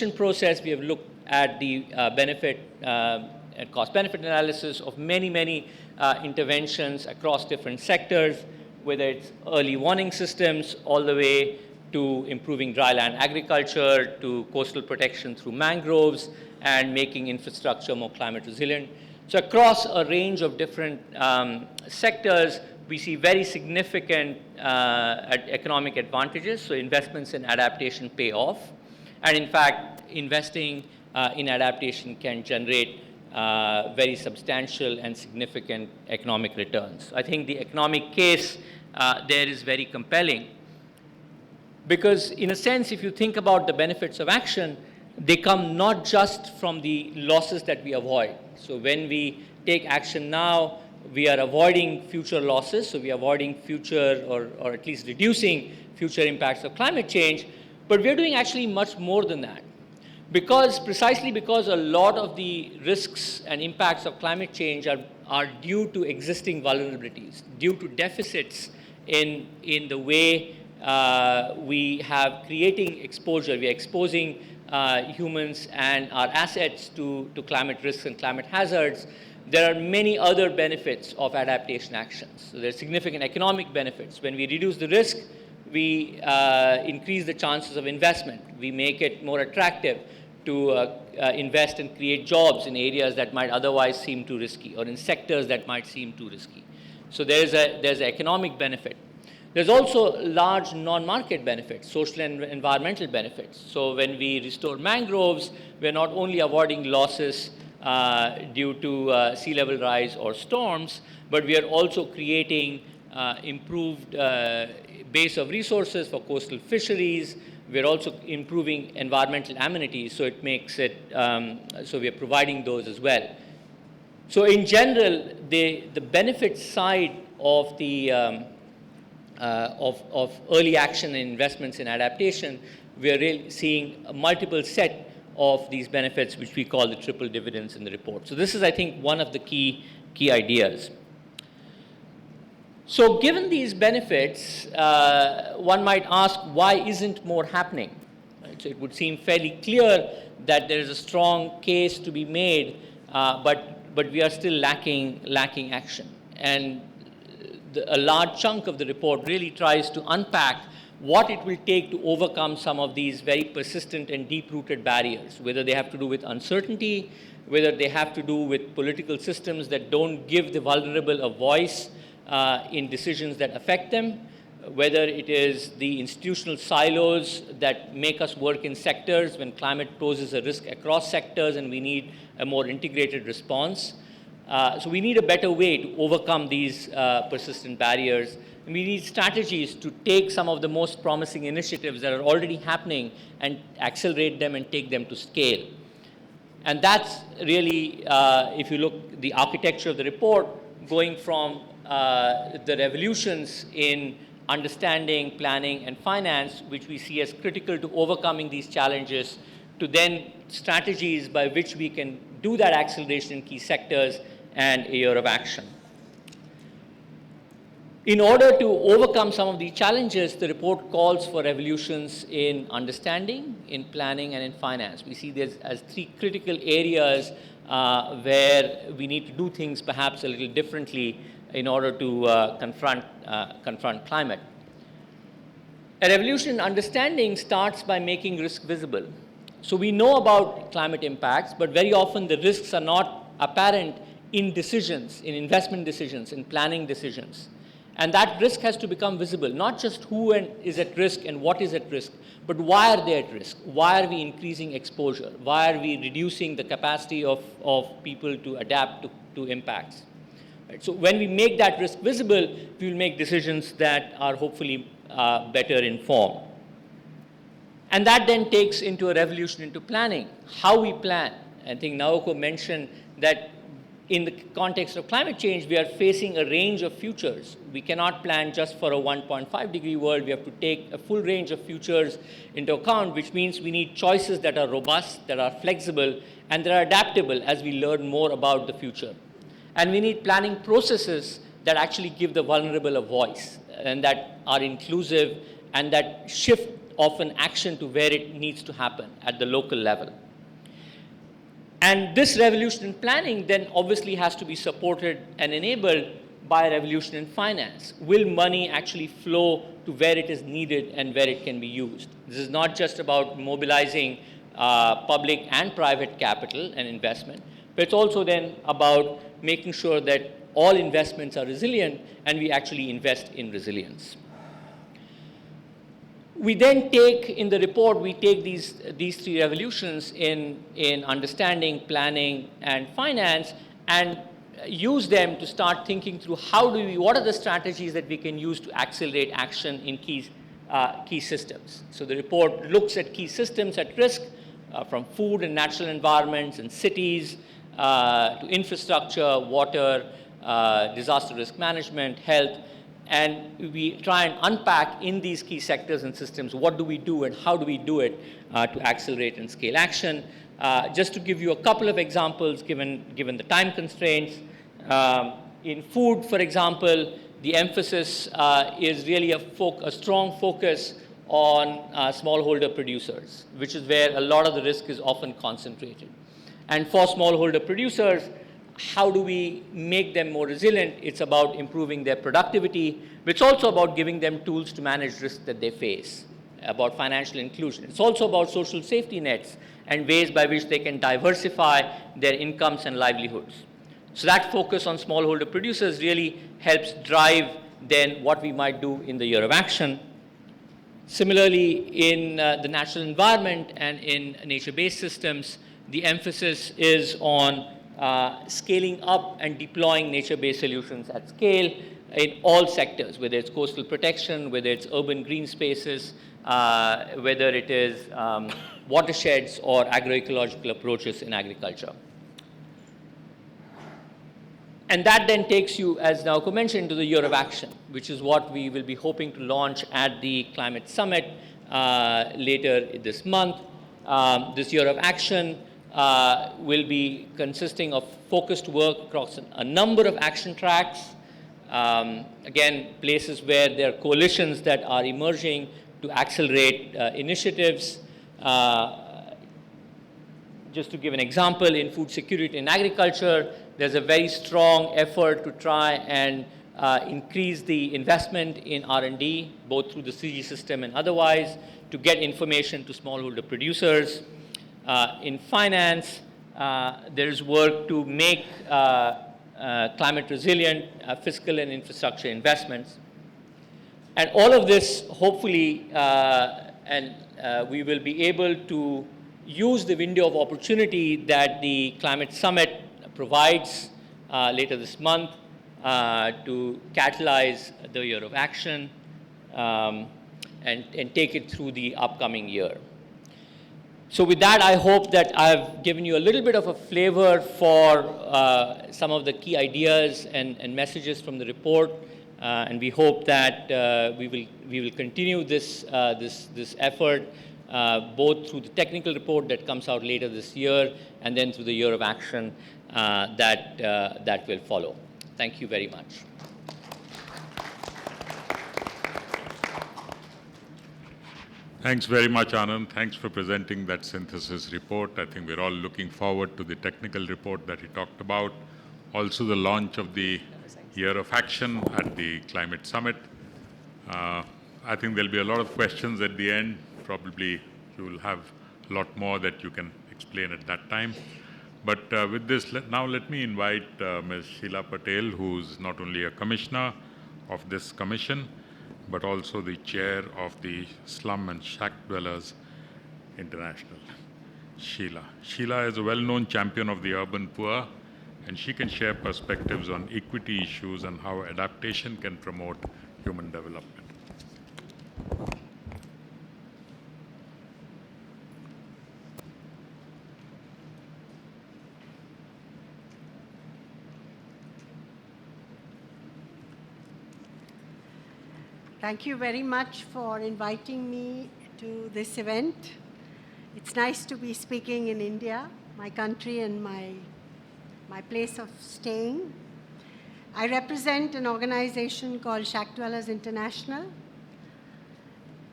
process, we have looked at the benefit and cost-benefit analysis of many interventions across different sectors, whether it's early warning systems all the way to improving dryland agriculture, to coastal protection through mangroves, and making infrastructure more climate resilient. So across a range of different sectors, we see very significant economic advantages. So investments in adaptation pay off. And in fact, investing in adaptation can generate very substantial and significant economic returns. I think the economic case there is very compelling because, in a sense, if you think about the benefits of action, they come not just from the losses that we avoid. So when we take action now, we are avoiding future losses, so we are avoiding future or at least reducing future impacts of climate change, but we're doing actually much more than that. Precisely because a lot of the risks and impacts of climate change are due to existing vulnerabilities, due to deficits in the way we have creating exposure. We are exposing humans and our assets to climate risks and climate hazards. There are many other benefits of adaptation actions. So there are significant economic benefits. When we reduce the risk, we increase the chances of investment. We make it more attractive to invest and create jobs in areas that might otherwise seem too risky, or in sectors that might seem too risky. So there's an economic benefit. There's also large non-market benefits, social and environmental benefits. So when we restore mangroves, we're not only avoiding losses due to sea level rise or storms, but we are also creating improved base of resources for coastal fisheries. We're also improving environmental amenities, so it makes it, so we are providing those as well. So in general, the benefit side of the of early action and investments in adaptation, we are really seeing a multiple set of these benefits, which we call the triple dividends in the report. So this is, I think, one of the key ideas. So given these benefits, one might ask, why isn't more happening? Right? So it would seem fairly clear that there is a strong case to be made, but we are still lacking action. And a large chunk of the report really tries to unpack what it will take to overcome some of these very persistent and deep-rooted barriers, whether they have to do with uncertainty, whether they have to do with political systems that don't give the vulnerable a voice in decisions that affect them, whether it is the institutional silos that make us work in sectors when climate poses a risk across sectors and we need a more integrated response. So we need a better way to overcome these persistent barriers. And we need strategies to take some of the most promising initiatives that are already happening and accelerate them and take them to scale. And that's really, if you look the architecture of the report, going from the revolutions in understanding, planning, and finance, which we see as critical to overcoming these challenges, to then strategies by which we can do that acceleration in key sectors and a year of action. In order to overcome some of these challenges, the report calls for revolutions in understanding, in planning, and in finance. We see this as three critical areas where we need to do things perhaps a little differently in order to confront climate. A revolution in understanding starts by making risk visible. So we know about climate impacts, but very often the risks are not apparent in decisions, in investment decisions, in planning decisions. And that risk has to become visible, not just who is at risk and what is at risk, but why are they at risk? Why are we increasing exposure? Why are we reducing the capacity of people to adapt to impacts? Right? So when we make that risk visible, we will make decisions that are hopefully better informed. And that then takes into a revolution into planning, how we plan. I think Naoko mentioned that in the context of climate change, we are facing a range of futures. We cannot plan just for a 1.5 degree world. We have to take a full range of futures into account, which means we need choices that are robust, that are flexible, and that are adaptable as we learn more about the future. And we need planning processes that actually give the vulnerable a voice and that are inclusive and that shift often action to where it needs to happen at the local level. And this revolution in planning then obviously has to be supported and enabled by a revolution in finance. Will money actually flow to where it is needed and where it can be used? This is not just about mobilizing public and private capital and investment, but it's also then about making sure that all investments are resilient and we actually invest in resilience. We then take, in the report, we take these three revolutions in understanding, planning, and finance, and use them to start thinking through what are the strategies that we can use to accelerate action in key systems. So the report looks at key systems at risk, from food and natural environments and cities, to infrastructure, water, disaster risk management, health. And we try and unpack in these key sectors and systems, what do we do and how do we do it to accelerate and scale action. Just to give you a couple of examples, given the time constraints. In food, for example, the emphasis is really a strong focus on smallholder producers, which is where a lot of the risk is often concentrated. And for smallholder producers, how do we make them more resilient? It's about improving their productivity, but it's also about giving them tools to manage risk that they face, about financial inclusion. It's also about social safety nets and ways by which they can diversify their incomes and livelihoods. So that focus on smallholder producers really helps drive then what we might do in the year of action. Similarly, in the natural environment and in nature-based systems, the emphasis is on scaling up and deploying nature-based solutions at scale in all sectors, whether it's coastal protection, whether it's urban green spaces, whether it is watersheds or agroecological approaches in agriculture. And that then takes you, as Naoko mentioned, to the year of action, which is what we will be hoping to launch at the Climate Summit later this month. This year of action will be consisting of focused work across a number of action tracks. Again, places where there are coalitions that are emerging to accelerate initiatives. Just to give an example, in food security and agriculture, there's a very strong effort to try and increase the investment in R&D, both through the CG system and otherwise, to get information to smallholder producers. In finance, there is work to make climate resilient fiscal and infrastructure investments. And all of this, hopefully, we will be able to use the window of opportunity that the Climate Summit provides later this month to catalyze the year of action and take it through the upcoming year. So with that, I hope that I've given you a little bit of a flavor for some of the key ideas and messages from the report, and we hope that we will continue this effort both through the technical report that comes out later this year, and then through the year of action that will follow. Thank you very much. Thanks very much, Anand. Thanks for presenting that synthesis report. I think we're all looking forward to the technical report that he talked about. Also, the launch of the Year of Action at the Climate Summit. I think there'll be a lot of questions at the end. Probably you will have a lot more that you can explain at that time. But with this, now let me invite Ms. Sheila Patel, who's not only a commissioner of this commission, but also the chair of the Slum and Shack Dwellers International. Sheila is a well-known champion of the urban poor, and she can share perspectives on equity issues and how adaptation can promote human development. Thank you very much for inviting me to this event. It's nice to be speaking in India, my country and my place of staying. I represent an organization called Shack Dwellers International,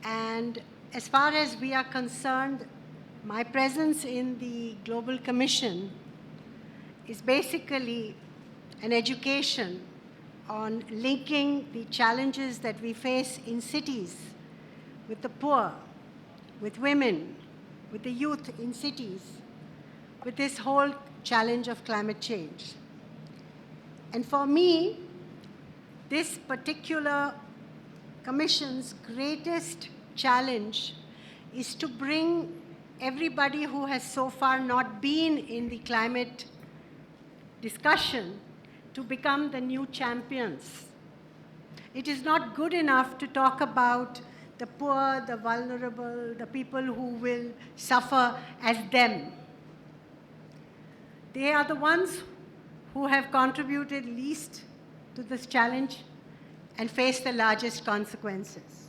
and as far as we are concerned, my presence in the Global Commission is basically an education on linking the challenges that we face in cities with the poor, with women, with the youth in cities, with this whole challenge of climate change. And for me, this particular Commission's greatest challenge is to bring everybody who has so far not been in the climate discussion to become the new champions. It is not good enough to talk about the poor, the vulnerable, the people who will suffer as them. They are the ones who have contributed least to this challenge and face the largest consequences.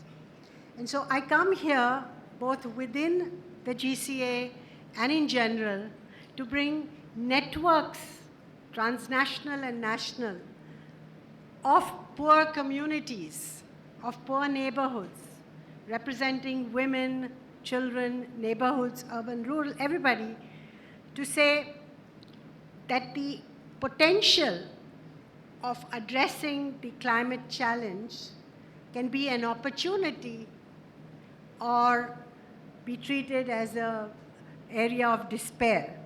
And so I come here, both within the GCA and in general, to bring networks, transnational and national, of poor communities, of poor neighborhoods, representing women, children, neighborhoods, urban, rural, everybody, to say that the potential of addressing the climate challenge can be an opportunity or be treated as an area of despair,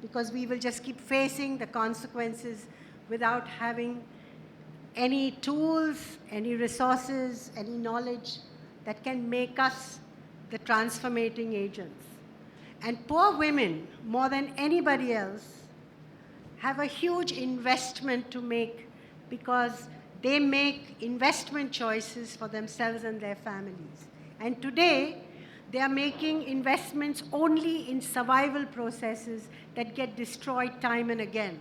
because we will just keep facing the consequences without having any tools, any resources, any knowledge that can make us the transformating agents. And poor women, more than anybody else, have a huge investment to make, because they make investment choices for themselves and their families. And today, they are making investments only in survival processes that get destroyed time and again.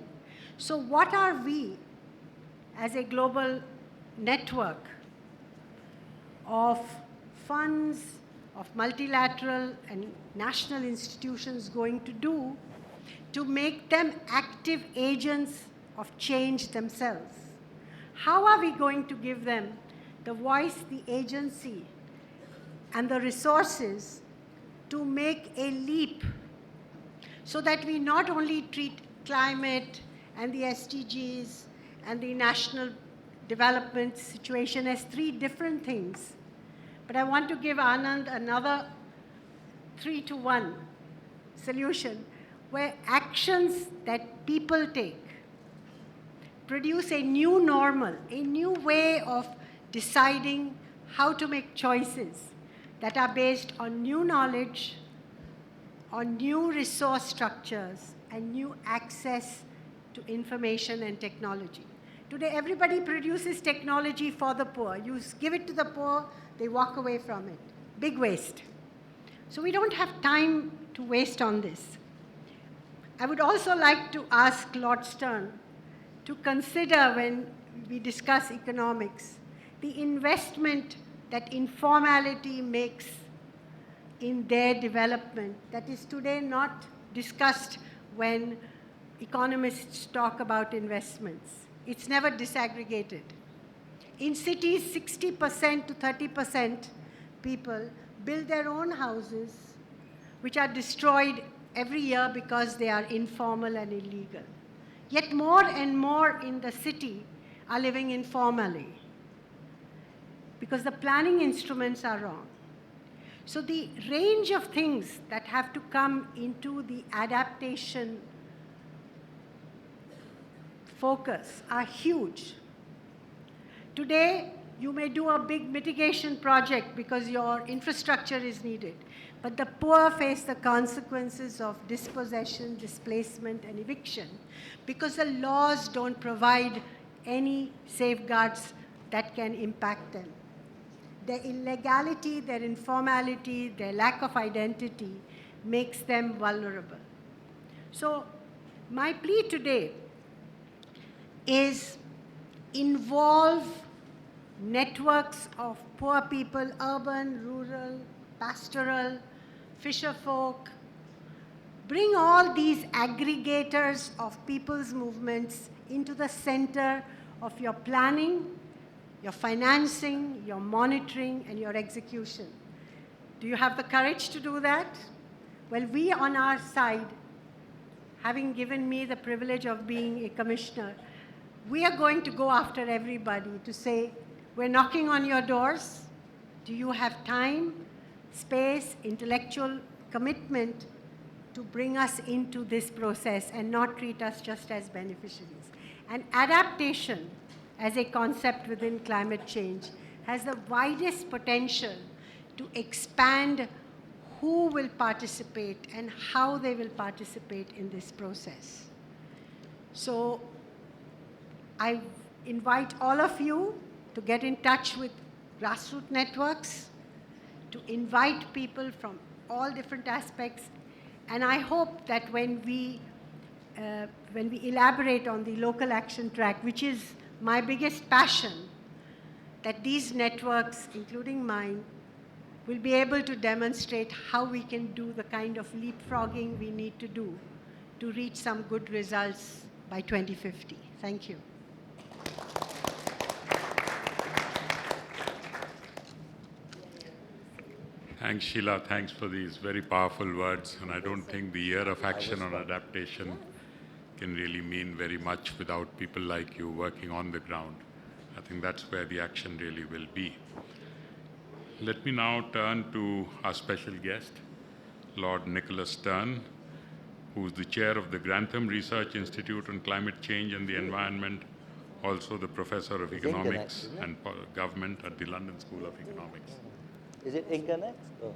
So what are we, as a global network of funds, of multilateral and national institutions, going to do to make them active agents of change themselves? How are we going to give them the voice, the agency, and the resources to make a leap, so that we not only treat climate and the SDGs and the national development situation as three different things, but I want to give Anand another 3-to-1 solution, where actions that people take produce a new normal, a new way of deciding how to make choices that are based on new knowledge, on new resource structures, and new access to information and technology. Today, everybody produces technology for the poor. You give it to the poor, they walk away from it. Big waste. So we don't have time to waste on this. I would also like to ask Lord Stern to consider, when we discuss economics, the investment that informality makes in their development, that is today not discussed when economists talk about investments. It's never disaggregated. In cities, 60% to 30% people build their own houses, which are destroyed every year because they are informal and illegal. Yet more and more in the city are living informally, because the planning instruments are wrong. So the range of things that have to come into the adaptation focus are huge. Today, you may do a big mitigation project because your infrastructure is needed, but the poor face the consequences of dispossession, displacement, and eviction, because the laws don't provide any safeguards that can impact them. Their illegality, their informality, their lack of identity makes them vulnerable. So my plea today is involve networks of poor people, urban, rural, pastoral, fisher folk. Bring all these aggregators of people's movements into the center of your planning, your financing, your monitoring, and your execution. Do you have the courage to do that? Well, we on our side, having given me the privilege of being a commissioner, we are going to go after everybody to say, we're knocking on your doors. Do you have time, space, intellectual commitment to bring us into this process and not treat us just as beneficiaries? And adaptation as a concept within climate change has the widest potential to expand who will participate and how they will participate in this process. So I invite all of you to get in touch with grassroots networks, to invite people from all different aspects. And I hope that when we elaborate on the local action track, which is my biggest passion, that these networks, including mine, will be able to demonstrate how we can do the kind of leapfrogging we need to do to reach some good results by 2050. Thank you. Thanks, Sheila. Thanks for these very powerful words. And I don't think the year of action on adaptation can really mean very much without people like you working on the ground. I think that's where the action really will be. Let me now turn to our special guest, Lord Nicholas Stern, who's the chair of the Grantham Research Institute on Climate Change and the Environment, also the professor of economics and government at the London School of Economics. Is it Inga next? Or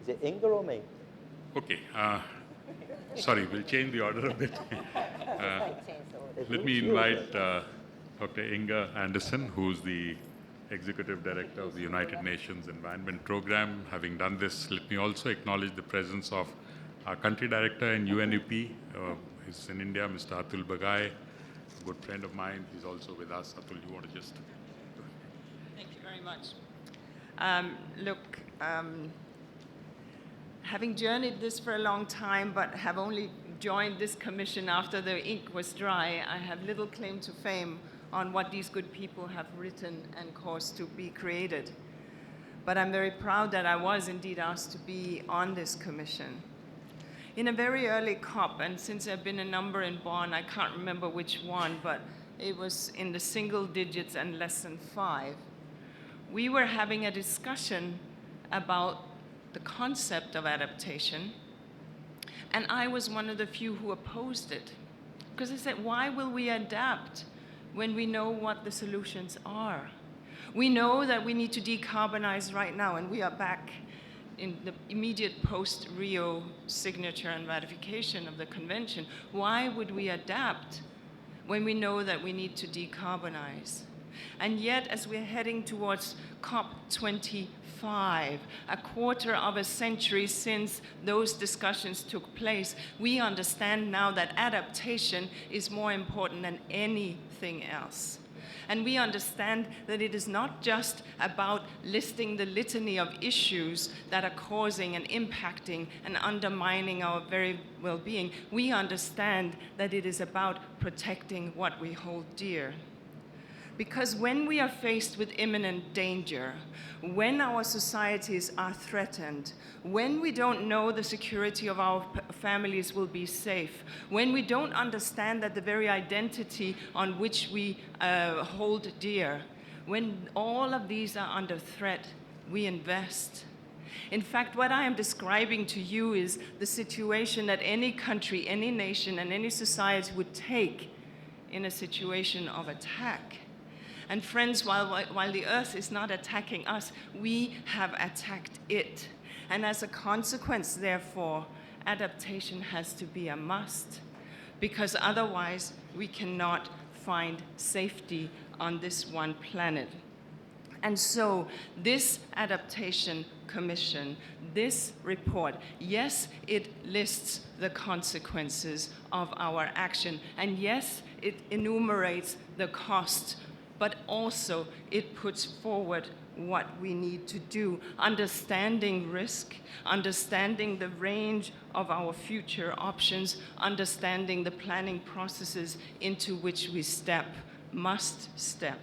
is it Inga or me? Okay. Sorry, we'll change the order a bit. Let me invite Dr. Inga Anderson, who's the Executive Director of the United Nations Environment Program. Having done this, let me also acknowledge the presence of our country director in UNEP. He's in India, Mr. Atul Bagai, a good friend of mine. He's also with us. Atul, you want to just... Thank you very much. Look, having journeyed this for a long time, but have only joined this commission after the ink was dry, I have little claim to fame on what these good people have written and caused to be created. But I'm very proud that I was indeed asked to be on this commission. In a very early COP, and since there have been a number in Bonn, I can't remember which one, but it was in the single digits and less than 5, we were having a discussion about the concept of adaptation, and I was one of the few who opposed it. Because I said, why will we adapt when we know what the solutions are? We know that we need to decarbonize right now, and we are back in the immediate post-RIO signature and ratification of the convention. Why would we adapt when we know that we need to decarbonize? And yet, as we're heading towards COP25, a quarter of a century since those discussions took place, we understand now that adaptation is more important than anything else. And we understand that it is not just about listing the litany of issues that are causing and impacting and undermining our very well-being. We understand that it is about protecting what we hold dear. Because when we are faced with imminent danger, when our societies are threatened, when we don't know the security of our families will be safe, when we don't understand that the very identity on which we hold dear, when all of these are under threat, we invest. In fact, what I am describing to you is the situation that any country, any nation, and any society would take in a situation of attack. And friends, while the earth is not attacking us, we have attacked it. And as a consequence, therefore, adaptation has to be a must, because otherwise we cannot find safety on this one planet. And so this adaptation commission, this report, yes, it lists the consequences of our action, and yes, it enumerates the cost, but also it puts forward what we need to do, understanding risk, understanding the range of our future options, understanding the planning processes into which we must step.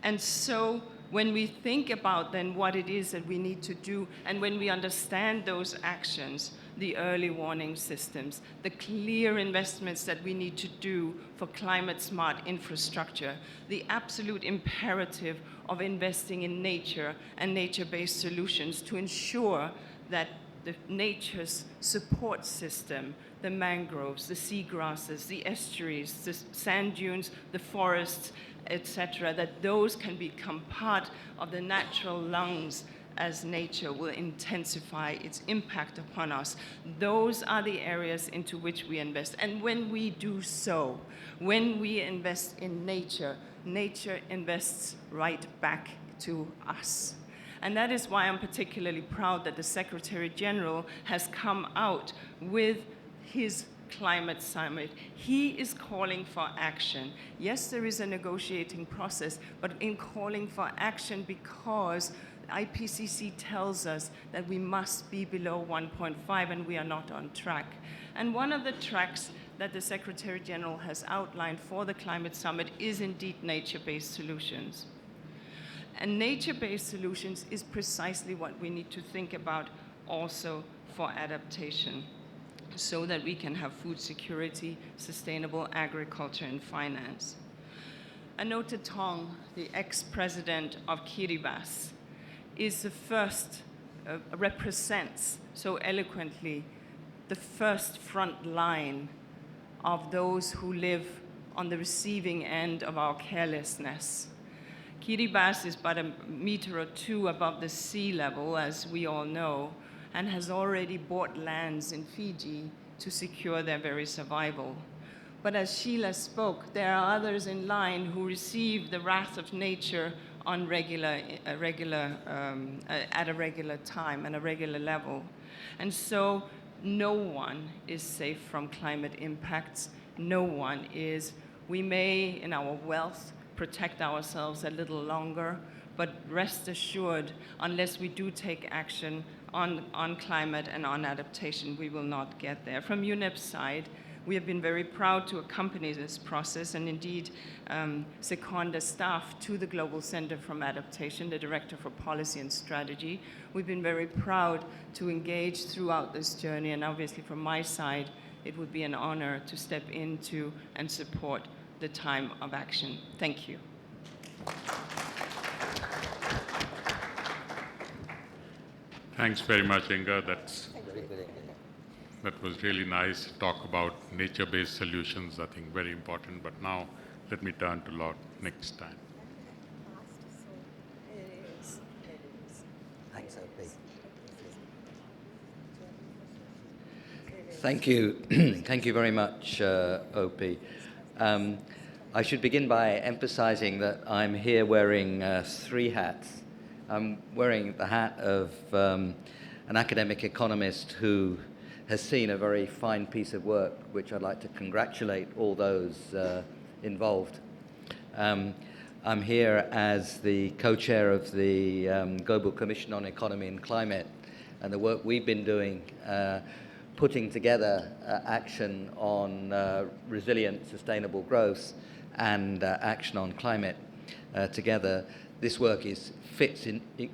And so when we think about then what it is that we need to do, and when we understand those actions, the early warning systems, the clear investments that we need to do for climate-smart infrastructure, the absolute imperative of investing in nature and nature-based solutions to ensure that the nature's support system, the mangroves, the seagrasses, the estuaries, the sand dunes, the forests, etc., that those can become part of the natural lungs as nature will intensify its impact upon us. Those are the areas into which we invest. And when we do so, when we invest in nature, nature invests right back to us. And that is why I'm particularly proud that the Secretary General has come out with his climate summit. He is calling for action. Yes, there is a negotiating process, but in calling for action because IPCC tells us that we must be below 1.5 and we are not on track. And one of the tracks that the Secretary General has outlined for the climate summit is indeed nature-based solutions. And nature-based solutions is precisely what we need to think about also for adaptation, so that we can have food security, sustainable agriculture, and finance. Anote Tong, the ex-president of Kiribati, is the first, represents so eloquently the first front line of those who live on the receiving end of our carelessness. Kiribati is but a meter or two above the sea level, as we all know, and has already bought lands in Fiji to secure their very survival. But as Sheila spoke, there are others in line who receive the wrath of nature on at a regular time and a regular level. And so no one is safe from climate impacts. No one is. We may, in our wealth, protect ourselves a little longer, but rest assured, unless we do take action on climate and on adaptation, we will not get there. From UNEP's side, we have been very proud to accompany this process and indeed second the staff to the Global Center for Adaptation, the Director for Policy and Strategy. We've been very proud to engage throughout this journey, and obviously from my side, it would be an honor to step into and support the time of action. Thank you. Thanks very much, Inga. Very good, Inga. That was really nice to talk about nature-based solutions, I think very important. But now let me turn to Lord next time. Thanks, OP. Thank you. Thank you very much, OP. I should begin by emphasizing that I'm here wearing three hats. I'm wearing the hat of an academic economist who has seen a very fine piece of work, which I'd like to congratulate all those involved. I'm here as the co-chair of the Global Commission on Economy and Climate, and the work we've been doing putting together action on resilient, sustainable growth and action on climate together. This work fits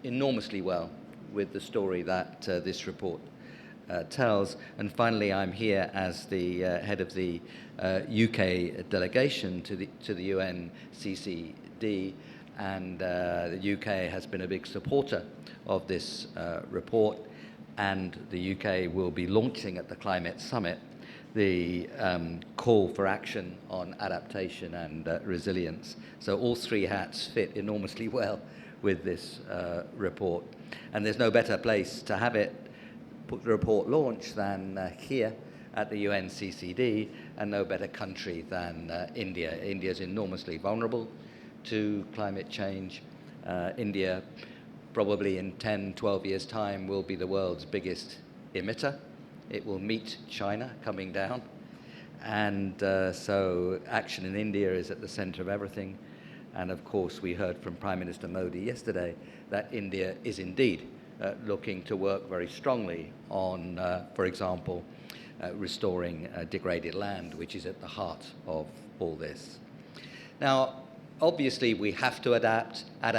enormously well with the story that this report tells. And finally, I'm here as the head of the UK delegation to the UNCCD, and the UK has been a big supporter of this report, and the UK will be launching at the Climate Summit the call for action on adaptation and resilience. So all three hats fit enormously well with this report. And there's no better place to have it, put the report launched than here at the UNCCD, and no better country than India. India is enormously vulnerable to climate change. India, probably in 10, 12 years' time, will be the world's biggest emitter. It will meet China coming down. And so action in India is at the center of everything. And of course, we heard from Prime Minister Modi yesterday that India is indeed looking to work very strongly on, for example, restoring degraded land, which is at the heart of all this. Now, obviously, we have to adapt.